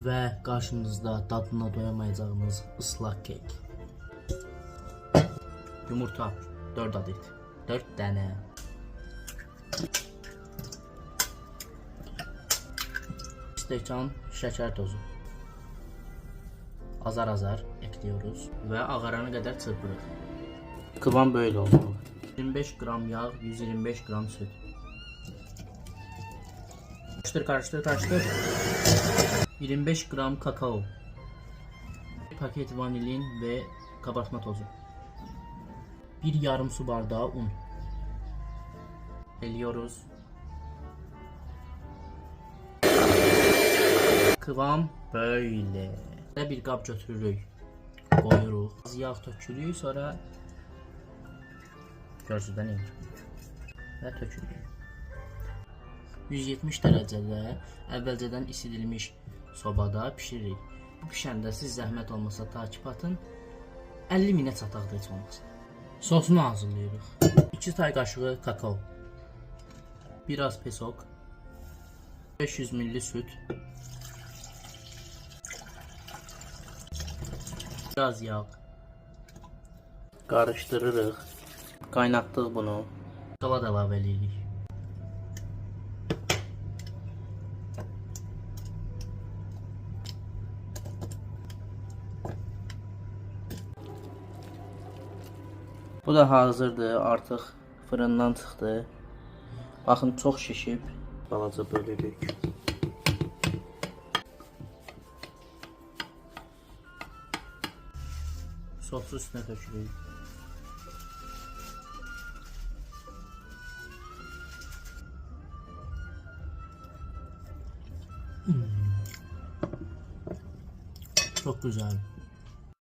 və qarşınızda dadına doyamayacağınız ıslaq kek. Yumurta 4 adet, 4 dənə. Stəkan şəkər tozu. Azar-azar ekliyoruz və ağarana qədər çırpırıq. Kıvam böyle olmalı. 25 gram yağ, 125 gram süt. Karıştır. 25 gram kakao. Bir paket vanilin ve kabartma tozu. Bir yarım su bardağı un. Eliyoruz. Kıvam böyle. Bir qab götürürük. Qoyuruq. Az yağ tökürük, sonra görsüzdən və tökürük. 170 dərəcədə əvvəlcədən isidilmiş sobada pişiririk. Bu pişəndə siz zəhmət olmasa takip atın. 50 minə çataqda heç olmasa. Sosunu hazırlayırıq. 2 çay qaşığı kakao. Biraz pesok. 500 ml süt. Biraz yağ. Qarışdırırıq. Qaynatdıq bunu. Şokolad əlavə edirik. Bu da hazırdır. Artıq fırından çıxdı. Baxın, çox şişib. Balaca bölürük. Sosu üstünə tökürük. Çok güzel.